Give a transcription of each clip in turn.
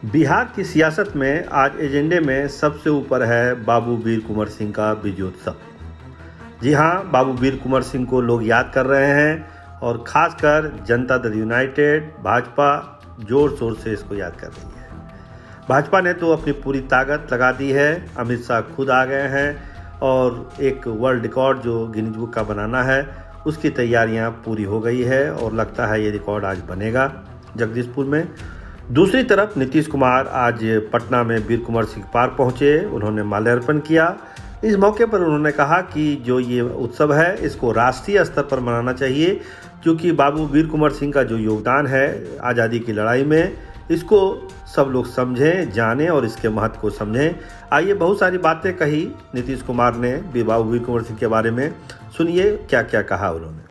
बिहार की सियासत में आज एजेंडे में सबसे ऊपर है बाबू वीर कुंवर सिंह का विजयोत्सव। जी हाँ, बाबू वीर कुंवर सिंह को लोग याद कर रहे हैं और ख़ासकर जनता दल यूनाइटेड भाजपा ज़ोर शोर से इसको याद कर रही है। भाजपा ने तो अपनी पूरी ताकत लगा दी है। अमित शाह खुद आ गए हैं और एक वर्ल्ड रिकॉर्ड जो गिनीज बुक का बनाना है उसकी तैयारियां पूरी हो गई है और लगता है ये रिकॉर्ड आज बनेगा जगदीशपुर में। दूसरी तरफ नीतीश कुमार आज पटना में वीर कुंवर सिंह पार्क पहुंचे, उन्होंने माल्यार्पण किया। इस मौके पर उन्होंने कहा कि जो ये उत्सव है इसको राष्ट्रीय स्तर पर मनाना चाहिए, क्योंकि बाबू वीर कुंवर सिंह का जो योगदान है आज़ादी की लड़ाई में, इसको सब लोग समझें, जानें और इसके महत्व को समझें। आइए, बहुत सारी बातें कही नीतीश कुमार ने बाबू वीर कुंवर सिंह के बारे में, सुनिए क्या क्या कहा उन्होंने।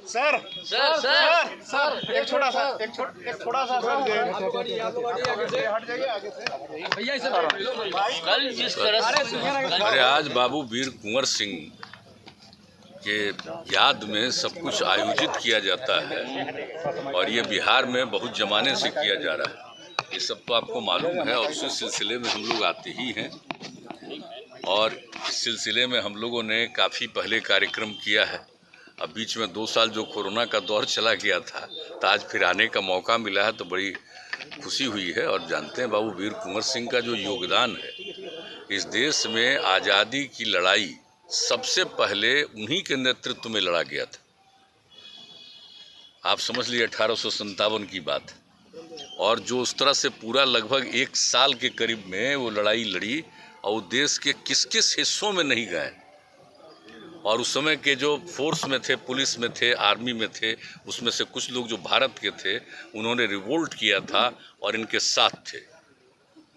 सर सर सर सर एक थोड़ा सा कल जिस तरह अरे आज बाबू वीर कुंवर सिंह के याद में सब कुछ आयोजित किया जाता है और ये बिहार में बहुत जमाने से किया जा रहा है। ये सब तो आपको मालूम है और उसी सिलसिले में हम लोग आते ही हैं। और इस सिलसिले में हम लोगों ने काफ़ी पहले कार्यक्रम किया है। अब बीच में 2 साल जो कोरोना का दौर चला गया था, तो आज फिर आने का मौका मिला है तो बड़ी खुशी हुई है। और जानते हैं बाबू वीर कुंवर सिंह का जो योगदान है इस देश में, आज़ादी की लड़ाई सबसे पहले उन्हीं के नेतृत्व में लड़ा गया था। आप समझ लीजिए 1857 की बात है। और जो उस तरह से पूरा लगभग 1 साल के करीब में वो लड़ाई लड़ी और देश के किस किस हिस्सों में नहीं गए। और उस समय के जो फोर्स में थे, पुलिस में थे, आर्मी में थे, उसमें से कुछ लोग जो भारत के थे उन्होंने रिवोल्ट किया था और इनके साथ थे।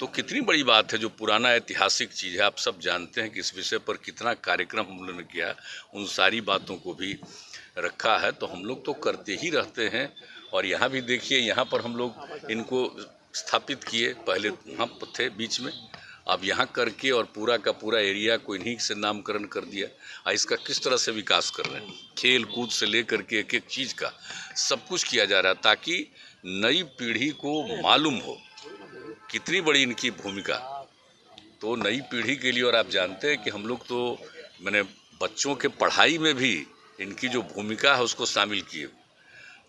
तो कितनी बड़ी बात है, जो पुराना ऐतिहासिक चीज़ है। आप सब जानते हैं कि इस विषय पर कितना कार्यक्रम हम लोगों ने किया, उन सारी बातों को भी रखा है। तो हम लोग तो करते ही रहते हैं। और यहाँ भी देखिए, यहाँ पर हम लोग इनको स्थापित किए, पहले वहाँ थे बीच में, अब यहाँ करके और पूरा का पूरा एरिया को इन्हीं से नामकरण कर दिया। इसका किस तरह से विकास कर रहे हैं, खेल कूद से लेकर के एक एक चीज़ का सब कुछ किया जा रहा है, ताकि नई पीढ़ी को मालूम हो कितनी बड़ी इनकी भूमिका। तो नई पीढ़ी के लिए, और आप जानते हैं कि हम लोग तो मैंने बच्चों के पढ़ाई में भी इनकी जो भूमिका है उसको शामिल किए,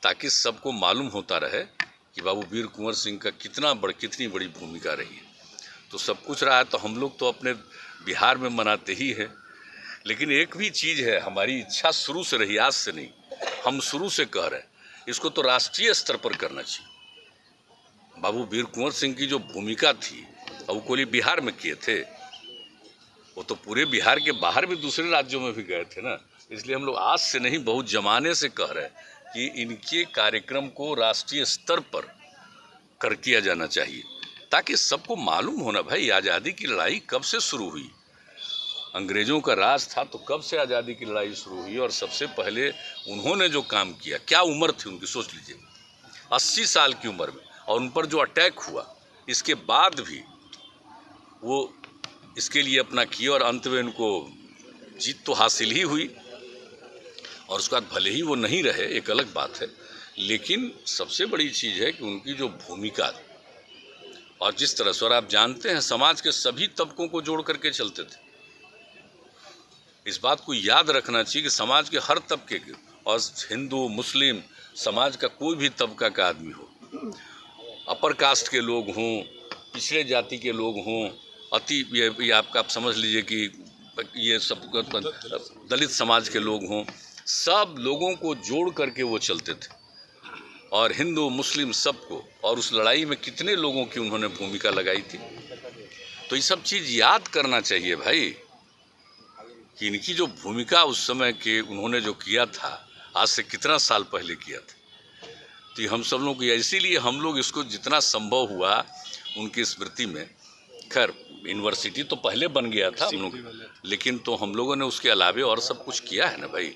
ताकि सबको मालूम होता रहे कि बाबू वीर कुंवर सिंह का कितनी बड़ी भूमिका रही है। तो सब कुछ रहा है तो हम लोग तो अपने बिहार में मनाते ही हैं। लेकिन एक भी चीज़ है, हमारी इच्छा शुरू से रही, आज से नहीं, हम शुरू से कह रहे हैं इसको तो राष्ट्रीय स्तर पर करना चाहिए। बाबू वीर कुंवर सिंह की जो भूमिका थी, और वो कोई बिहार में किए थे, वो तो पूरे बिहार के बाहर भी दूसरे राज्यों में भी गए थे ना। इसलिए हम लोग आज से नहीं, बहुत जमाने से कह रहे हैं कि इनके कार्यक्रम को राष्ट्रीय स्तर पर किया जाना चाहिए, ताकि सबको मालूम होना भाई आज़ादी की लड़ाई कब से शुरू हुई। अंग्रेज़ों का राज था तो कब से आज़ादी की लड़ाई शुरू हुई, और सबसे पहले उन्होंने जो काम किया, क्या उम्र थी उनकी, सोच लीजिए 80 साल की उम्र में, और उन पर जो अटैक हुआ, इसके बाद भी वो इसके लिए अपना किया और अंत में उनको जीत तो हासिल ही हुई। और उसके बाद भले ही वो नहीं रहे, एक अलग बात है, लेकिन सबसे बड़ी चीज़ है कि उनकी जो भूमिका और जिस तरह से, और आप जानते हैं समाज के सभी तबकों को जोड़ करके चलते थे। इस बात को याद रखना चाहिए कि समाज के हर तबके के, और हिंदू मुस्लिम समाज का कोई भी तबका का आदमी हो, अपर कास्ट के लोग हों, पिछड़े जाति के लोग हों, ये आप समझ लीजिए कि ये सब दलित समाज के लोग हों, सब लोगों को जोड़ करके वो चलते थे। और हिंदू मुस्लिम सबको, और उस लड़ाई में कितने लोगों की उन्होंने भूमिका लगाई थी। तो ये सब चीज़ याद करना चाहिए भाई, कि इनकी जो भूमिका उस समय के उन्होंने जो किया था, आज से कितना साल पहले किया था। तो हम सब लोग को, इसीलिए हम लोग इसको जितना संभव हुआ उनकी स्मृति में, खैर यूनिवर्सिटी तो पहले बन गया था हम लोग, लेकिन तो हम लोगों ने उसके अलावे और सब कुछ किया है ना भाई।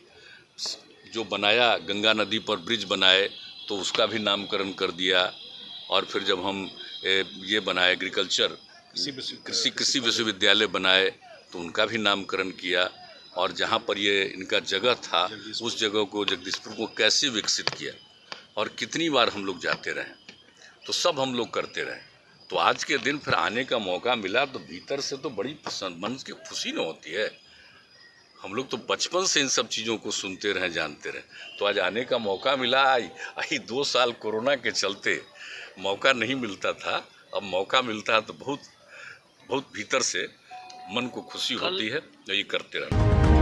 जो बनाया, गंगा नदी पर ब्रिज बनाए तो उसका भी नामकरण कर दिया। और फिर जब हम ये बनाए एग्रीकल्चर कृषि विश्वविद्यालय बनाए तो उनका भी नामकरण किया। और जहाँ पर ये इनका जगह था उस जगह को, जगदीशपुर को कैसे विकसित किया। और कितनी बार हम लोग जाते रहे, तो सब हम लोग करते रहे। तो आज के दिन फिर आने का मौका मिला तो भीतर से तो बड़ी मन की खुशी न होती है। हम लोग तो बचपन से इन सब चीज़ों को सुनते रहे, जानते रहे, तो आज आने का मौका मिला। आई 2 साल कोरोना के चलते मौका नहीं मिलता था, अब मौका मिलता है तो बहुत बहुत भीतर से मन को खुशी होती है, ये करते रहे।